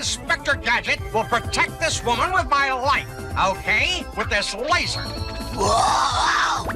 Inspector Gadget will protect this woman with my life, okay? With this laser. Whoa!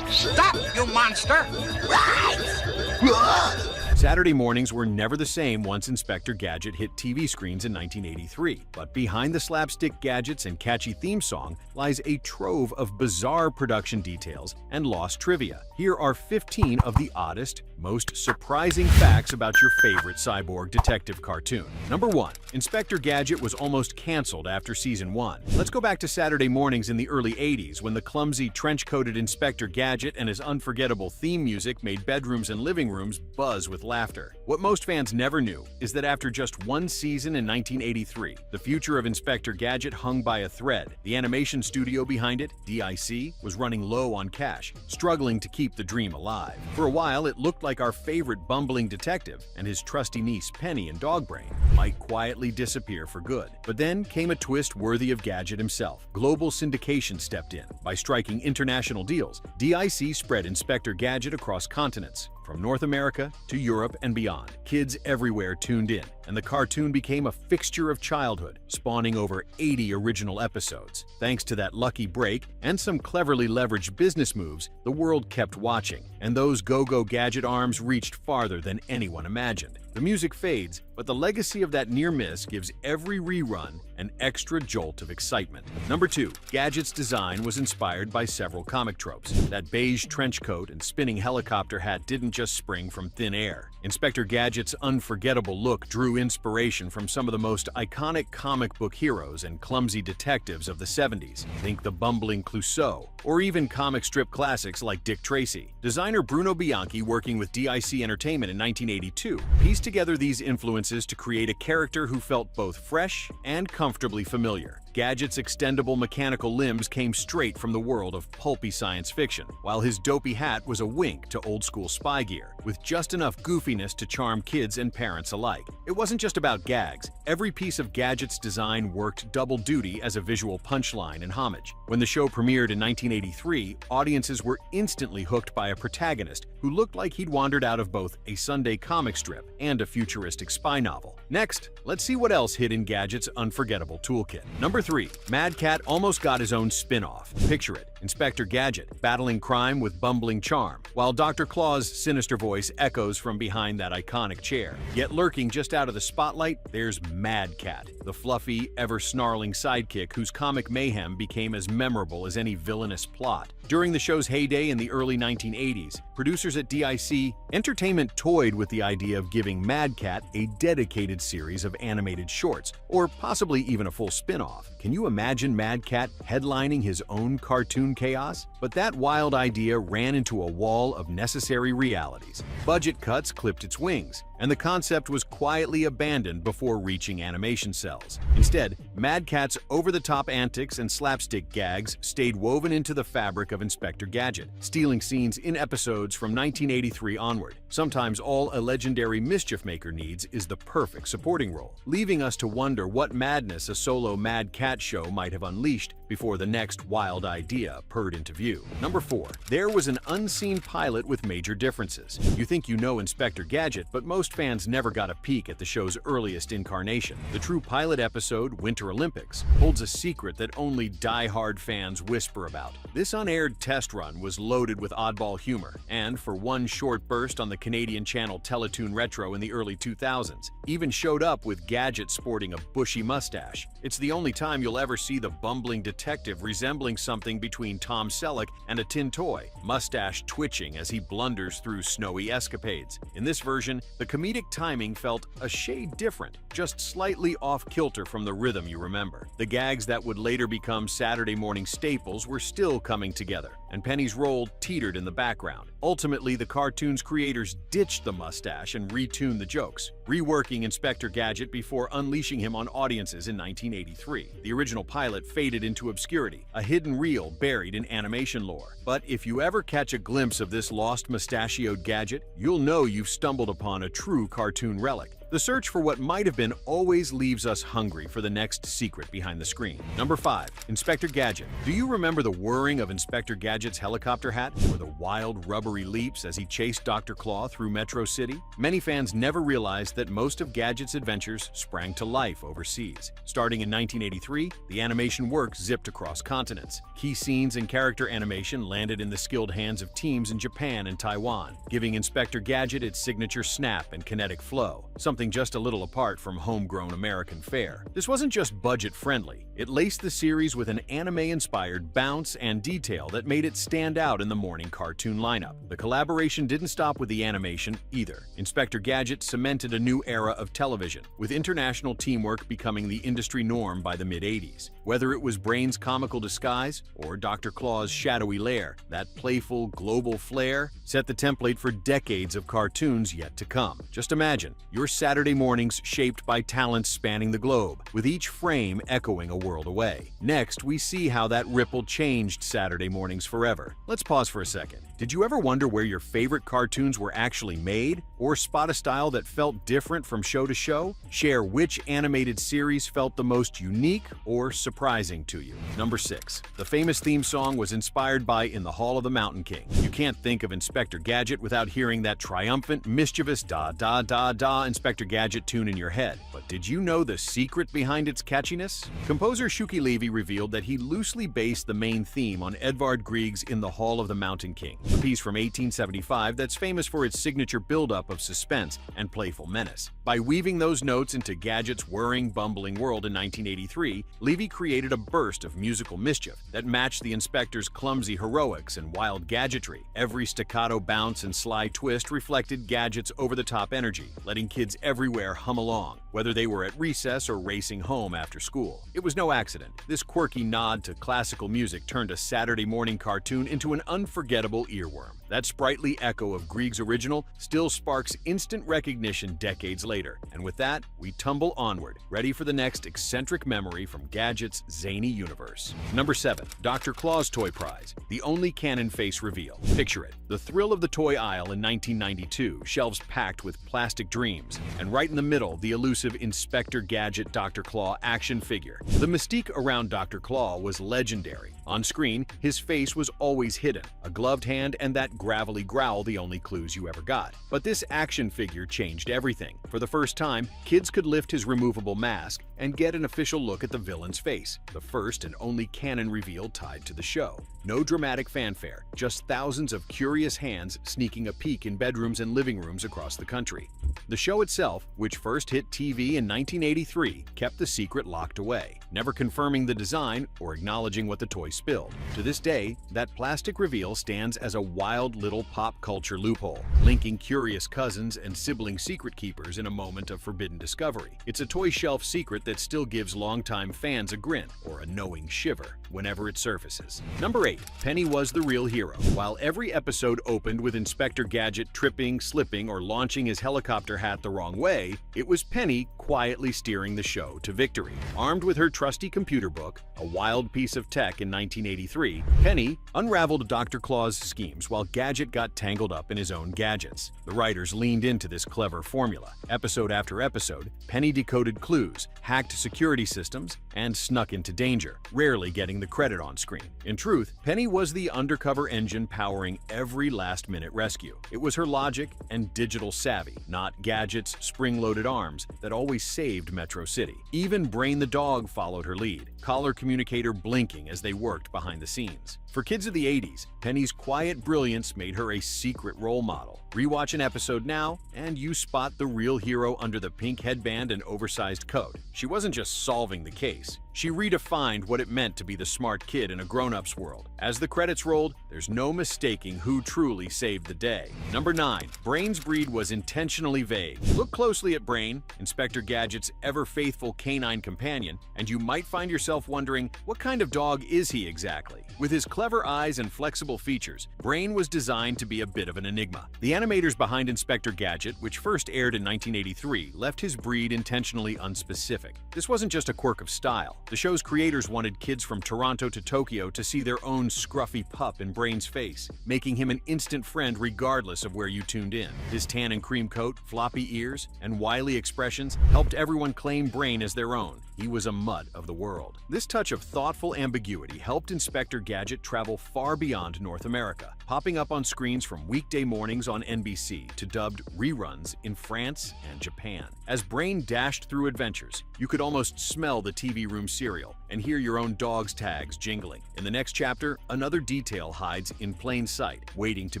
Stop, you monster! Right! Saturday mornings were never the same once Inspector Gadget hit TV screens in 1983. But behind the slapstick gadgets and catchy theme song lies a trove of bizarre production details and lost trivia. Here are 15 of the oddest, most surprising facts about your favorite cyborg detective cartoon. Number 1. Inspector Gadget was almost canceled after season 1. Let's go back to Saturday mornings in the early 80s when the clumsy, trench-coated Inspector Gadget and his unforgettable theme music made bedrooms and living rooms buzz with laughter. What most fans never knew is that after just one season in 1983, the future of Inspector Gadget hung by a thread. The animation studio behind it, DIC, was running low on cash, struggling to keep the dream alive. For a while, it looked like our favorite bumbling detective and his trusty niece Penny and Dogbrain might quietly disappear for good. But then came a twist worthy of Gadget himself. Global syndication stepped in. By striking international deals, DIC spread Inspector Gadget across continents, from North America to Europe and beyond. Kids everywhere tuned in, and the cartoon became a fixture of childhood, spawning over 80 original episodes. Thanks to that lucky break and some cleverly leveraged business moves, the world kept watching, and those go-go Gadget arms reached farther than anyone imagined. The music fades, but the legacy of that near miss gives every rerun an extra jolt of excitement. Number 2. Gadget's design was inspired by several comic tropes. That beige trench coat and spinning helicopter hat didn't just spring from thin air. Inspector Gadget's unforgettable look drew inspiration from some of the most iconic comic book heroes and clumsy detectives of the 70s. Think the bumbling Clouseau, or even comic strip classics like Dick Tracy. Designer Bruno Bianchi, working with DIC Entertainment in 1982, pieced together these influences to create a character who felt both fresh and comfortably familiar. Gadget's extendable mechanical limbs came straight from the world of pulpy science fiction, while his dopey hat was a wink to old-school spy gear, with just enough goofiness to charm kids and parents alike. It wasn't just about gags. Every piece of Gadget's design worked double duty as a visual punchline and homage. When the show premiered in 1983, audiences were instantly hooked by a protagonist who looked like he'd wandered out of both a Sunday comic strip and a futuristic spy novel. Next, let's see what else hid in Gadget's unforgettable toolkit. Number 3. Mad Cat almost got his own spin-off. Picture it, Inspector Gadget battling crime with bumbling charm, while Dr. Claw's sinister voice echoes from behind that iconic chair. Yet lurking just out of the spotlight, there's Mad Cat, the fluffy, ever-snarling sidekick whose comic mayhem became as memorable as any villainous plot. During the show's heyday in the early 1980s, producers at DIC Entertainment toyed with the idea of giving Mad Cat a dedicated series of animated shorts, or possibly even a full spin-off. Can you imagine Mad Cat headlining his own cartoon chaos? But that wild idea ran into a wall of necessary realities. Budget cuts clipped its wings, and the concept was quietly abandoned before reaching animation cells. Instead, Mad Cat's over-the-top antics and slapstick gags stayed woven into the fabric of Inspector Gadget, stealing scenes in episodes from 1983 onward. Sometimes all a legendary mischief maker needs is the perfect supporting role, leaving us to wonder what madness a solo Mad Cat show might have unleashed before the next wild idea purred into view. Number 4. There was an unseen pilot with major differences. You think you know Inspector Gadget, but most fans never got a peek at the show's earliest incarnation. The true pilot episode, Winter Olympics, holds a secret that only die-hard fans whisper about. This unaired test run was loaded with oddball humor, and for one short burst on the Canadian channel Teletoon Retro in the early 2000s, even showed up with Gadget sporting a bushy mustache. It's the only time you'll ever see the bumbling detective resembling something between Tom Selleck and a tin toy, mustache twitching as he blunders through snowy escapades. In this version, the comedic timing felt a shade different, just slightly off-kilter from the rhythm you remember. The gags that would later become Saturday morning staples were still coming together, and Penny's role teetered in the background. Ultimately, the cartoon's creators ditched the mustache and retuned the jokes, reworking Inspector Gadget before unleashing him on audiences in 1983. The original pilot faded into obscurity, a hidden reel buried in animation lore. But if you ever catch a glimpse of this lost mustachioed Gadget, you'll know you've stumbled upon a true cartoon relic. The search for what might have been always leaves us hungry for the next secret behind the screen. Number 5. Inspector Gadget. Do you remember the whirring of Inspector Gadget's helicopter hat, or the wild, rubbery leaps as he chased Dr. Claw through Metro City? Many fans never realized that most of Gadget's adventures sprang to life overseas. Starting in 1983, the animation work zipped across continents. Key scenes and character animation landed in the skilled hands of teams in Japan and Taiwan, giving Inspector Gadget its signature snap and kinetic flow, something just a little apart from homegrown American fare. This wasn't just budget-friendly. It laced the series with an anime-inspired bounce and detail that made it stand out in the morning cartoon lineup. The collaboration didn't stop with the animation either. Inspector Gadget cemented a new era of television, with international teamwork becoming the industry norm by the mid-80s. Whether it was Brain's comical disguise or Dr. Claw's shadowy lair, that playful, global flair set the template for decades of cartoons yet to come. Just imagine your Saturday mornings shaped by talents spanning the globe, with each frame echoing a world away. Next, we see how that ripple changed Saturday mornings forever. Let's pause for a second. Did you ever wonder where your favorite cartoons were actually made? Or spot a style that felt different from show to show? Share which animated series felt the most unique or surprising to you. Number 6. The famous theme song was inspired by In the Hall of the Mountain King. You can't think of Inspector Gadget without hearing that triumphant, mischievous da-da-da-da Inspector Gadget tune in your head. But did you know the secret behind its catchiness? Composer Shuki Levy revealed that he loosely based the main theme on Edvard Grieg's In the Hall of the Mountain King, a piece from 1875 that's famous for its signature buildup of suspense and playful menace. By weaving those notes into Gadget's whirring, bumbling world in 1983, Levy created a burst of musical mischief that matched the inspector's clumsy heroics and wild gadgetry. Every staccato bounce and sly twist reflected Gadget's over-the-top energy, letting kids everywhere hum along, whether they were at recess or racing home after school. It was no accident. This quirky nod to classical music turned a Saturday morning cartoon into an unforgettable earworm. That sprightly echo of Grieg's original still sparks instant recognition decades later. And with that, we tumble onward, ready for the next eccentric memory from Gadget's zany universe. Number 7. Dr. Claw's Toy Prize, the only Canon face reveal. Picture it. The thrill of the toy aisle in 1992, shelves packed with plastic dreams, and right in the middle, the elusive Inspector Gadget Dr. Claw action figure. The mystique around Dr. Claw was legendary. On screen, his face was always hidden, a gloved hand and that gravelly growl the only clues you ever got. But this action figure changed everything. For the first time, kids could lift his removable mask and get an official look at the villain's face, the first and only canon reveal tied to the show. No dramatic fanfare, just thousands of curious hands sneaking a peek in bedrooms and living rooms across the country. The show itself, which first hit TV in 1983, kept the secret locked away, never confirming the design or acknowledging what the toy spilled. To this day, that plastic reveal stands as a wild little pop culture loophole, linking curious cousins and sibling secret keepers in a moment of forbidden discovery. It's a toy shelf secret that still gives longtime fans a grin or a knowing shiver whenever it surfaces. Number 8. Penny was the real hero. While every episode opened with Inspector Gadget tripping, slipping, or launching his helicopter hat the wrong way, it was Penny quietly steering the show to victory. Armed with her trusty computer book, a wild piece of tech in 1983, Penny unraveled Dr. Claw's schemes while Gadget got tangled up in his own gadgets. The writers leaned into this clever formula. Episode after episode, Penny decoded clues, hacked security systems, and snuck into danger, rarely getting the credit on screen. In truth, Penny was the undercover engine powering every last-minute rescue. It was her logic and digital savvy, not Gadget's spring-loaded arms, that always saved Metro City. Even Brain the dog followed her lead, collar communicator blinking as they worked behind the scenes. For kids of the 80s, Penny's quiet brilliance made her a secret role model. Rewatch an episode now, and you spot the real hero under the pink headband and oversized coat. She wasn't just solving the case. She redefined what it meant to be the smart kid in a grown-up's world. As the credits rolled, there's no mistaking who truly saved the day. Number 9. Brain's breed was intentionally vague. Look closely at Brain, Inspector Gadget's ever-faithful canine companion, and you might find yourself wondering, what kind of dog is he exactly? With his clever eyes and flexible features, Brain was designed to be a bit of an enigma. The animators behind Inspector Gadget, which first aired in 1983, left his breed intentionally unspecific. This wasn't just a quirk of style. The show's creators wanted kids from Toronto to Tokyo to see their own scruffy pup in Brain's face, making him an instant friend regardless of where you tuned in. His tan and cream coat, floppy ears, and wily expressions helped everyone claim Brain as their own. He was a mutt of the world. This touch of thoughtful ambiguity helped Inspector Gadget travel far beyond North America, popping up on screens from weekday mornings on NBC to dubbed reruns in France and Japan. As Brain dashed through adventures, you could almost smell the TV room cereal and hear your own dog's tags jingling. In the next chapter, another detail hides in plain sight, waiting to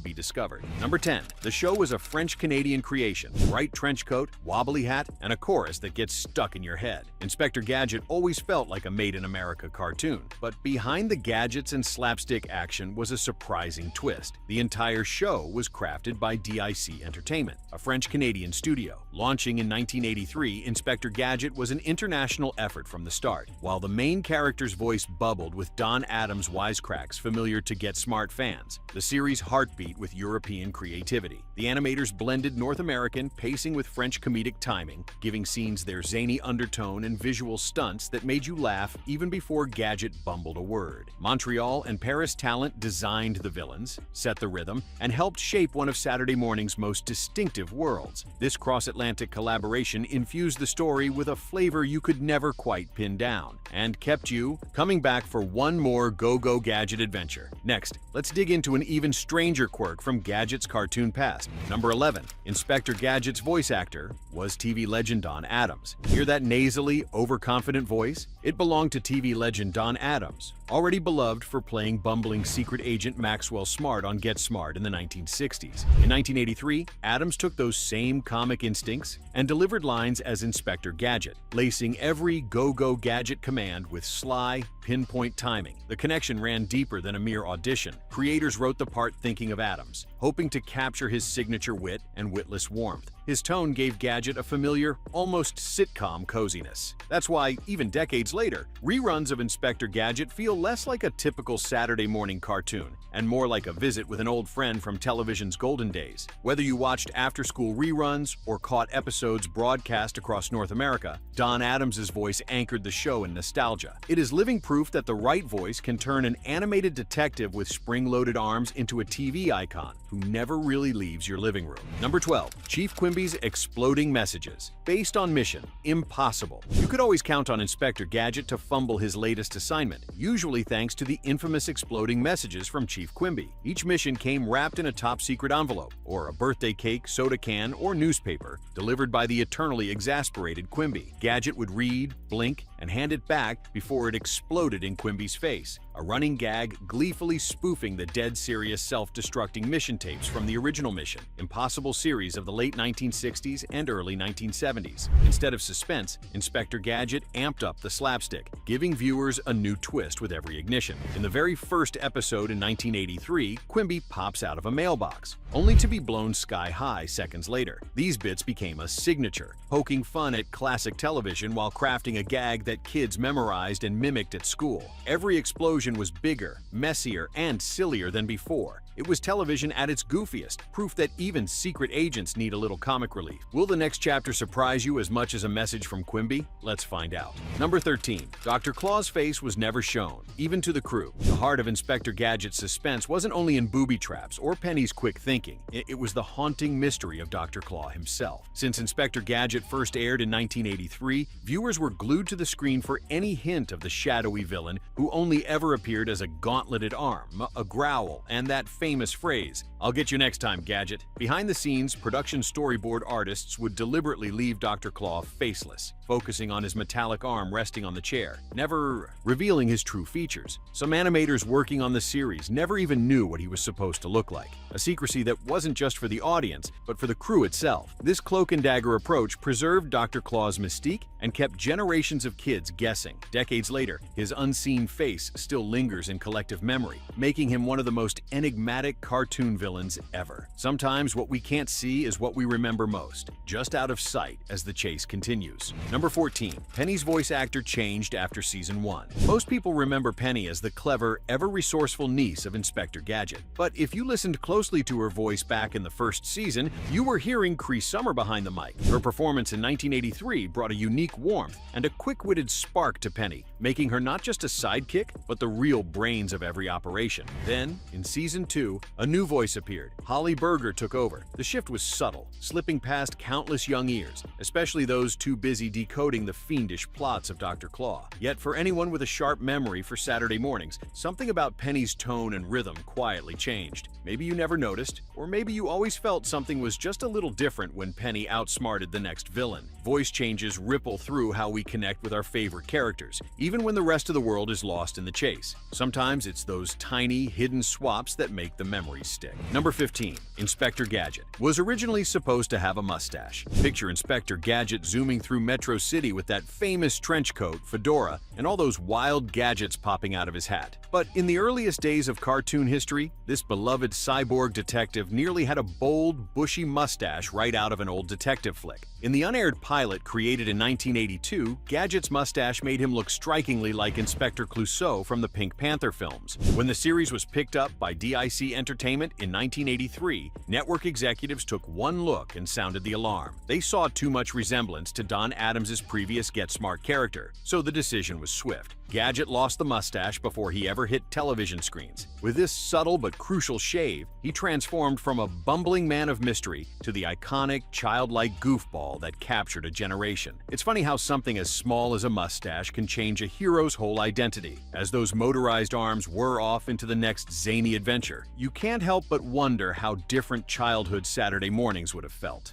be discovered. Number 10. The show was a French-Canadian creation. Bright trench coat, wobbly hat, and a chorus that gets stuck in your head. Inspector Gadget always felt like a made-in-America cartoon, but behind the gadgets and slapstick action was a surprising twist. The entire show was crafted by DIC Entertainment, a French-Canadian studio. Launching in 1983, Inspector Gadget was an international effort from the start. While the main character's voice bubbled with Don Adams' wisecracks familiar to Get Smart fans, the series' heartbeat with European creativity. The animators blended North American pacing with French comedic timing, giving scenes their zany undertone and visual stunts that made you laugh even before Gadget bumbled a word. Montreal and Paris talent designed the villains, set the rhythm, and helped shape one of Saturday morning's most distinctive worlds. This cross-Atlantic collaboration infused the story with a flavor you could never quite pin down, and kept you coming back for one more Go-Go Gadget adventure. Next, let's dig into an even stranger quirk from Gadget's cartoon past. Number 11. Inspector Gadget's voice actor was TV legend Don Adams. Hear that nasally, overconfident voice? It belonged to TV legend Don Adams, already beloved for playing bumbling secret agent Maxwell Smart on Get Smart in the 1960s. In 1983, Adams took those same comic instincts and delivered lines as Inspector Gadget, lacing every Go-Go Gadget command with sly, pinpoint timing. The connection ran deeper than a mere audition. Creators wrote the part thinking of Adams, hoping to capture his signature wit and witless warmth. His tone gave Gadget a familiar, almost sitcom coziness. That's why, even decades later, reruns of Inspector Gadget feel less like a typical Saturday morning cartoon and more like a visit with an old friend from television's golden days. Whether you watched after-school reruns or caught episodes broadcast across North America, Don Adams' voice anchored the show in nostalgia. It is living proof that the right voice can turn an animated detective with spring-loaded arms into a TV icon who never really leaves your living room. Number 12. Chief Quimby's exploding messages. Based on mission, impossible. You could always count on Inspector Gadget to fumble his latest assignment, usually thanks to the infamous exploding messages from Chief Quimby. Each mission came wrapped in a top-secret envelope, or a birthday cake, soda can, or newspaper, delivered by the eternally exasperated Quimby. Gadget would read, blink, and hand it back before it exploded in Quimby's face, a running gag gleefully spoofing the dead-serious self-destructing mission tapes from the original Mission, Impossible series of the late 1960s and early 1970s. Instead of suspense, Inspector Gadget amped up the slapstick, giving viewers a new twist with every ignition. In the very first episode in 1983, Quimby pops out of a mailbox, only to be blown sky-high seconds later. These bits became a signature, poking fun at classic television while crafting a gag that kids memorized and mimicked at school. Every explosion was bigger, messier, and sillier than before. It was television at its goofiest, proof that even secret agents need a little comic relief. Will the next chapter surprise you as much as a message from Quimby? Let's find out. Number 13. Dr. Claw's face was never shown, even to the crew. The heart of Inspector Gadget's suspense wasn't only in booby traps or Penny's quick thinking. It was the haunting mystery of Dr. Claw himself. Since Inspector Gadget first aired in 1983, viewers were glued to the screen for any hint of the shadowy villain who only ever appeared as a gauntleted arm, a growl, and that famous phrase, "I'll get you next time, Gadget." Behind the scenes, production storyboard artists would deliberately leave Dr. Claw faceless, focusing on his metallic arm resting on the chair, never revealing his true features. Some animators working on the series never even knew what he was supposed to look like, a secrecy that wasn't just for the audience, but for the crew itself. This cloak-and-dagger approach preserved Dr. Claw's mystique and kept generations of kids guessing. Decades later, his unseen face still lingers in collective memory, making him one of the most enigmatic dramatic cartoon villains ever. Sometimes what we can't see is what we remember most, just out of sight as the chase continues. Number 14. Penny's voice actor changed after Season 1. Most people remember Penny as the clever, ever-resourceful niece of Inspector Gadget. But if you listened closely to her voice back in the first season, you were hearing Cree Summer behind the mic. Her performance in 1983 brought a unique warmth and a quick-witted spark to Penny, making her not just a sidekick, but the real brains of every operation. Then, in Season 2, a new voice appeared. Holly Berger took over. The shift was subtle, slipping past countless young ears, especially those too busy decoding the fiendish plots of Dr. Claw. Yet for anyone with a sharp memory for Saturday mornings, something about Penny's tone and rhythm quietly changed. Maybe you never noticed, or maybe you always felt something was just a little different when Penny outsmarted the next villain. Voice changes ripple through how we connect with our favorite characters, even when the rest of the world is lost in the chase. Sometimes it's those tiny, hidden swaps that make the memories stick. Number 15. Inspector Gadget was originally supposed to have a mustache. Picture Inspector Gadget zooming through Metro City with that famous trench coat, fedora, and all those wild gadgets popping out of his hat. But in the earliest days of cartoon history, this beloved cyborg detective nearly had a bold, bushy mustache right out of an old detective flick. In the unaired pilot created in 1982, Gadget's mustache made him look strikingly like Inspector Clouseau from the Pink Panther films. When the series was picked up by DIC Entertainment in 1983, network executives took one look and sounded the alarm. They saw too much resemblance to Don Adams' previous Get Smart character, so the decision was swift. Gadget lost the mustache before he ever hit television screens. With this subtle but crucial shave, he transformed from a bumbling man of mystery to the iconic, childlike goofball that captured a generation. It's funny how something as small as a mustache can change a hero's whole identity. As those motorized arms whir off into the next zany adventure, you can't help but wonder how different childhood Saturday mornings would have felt.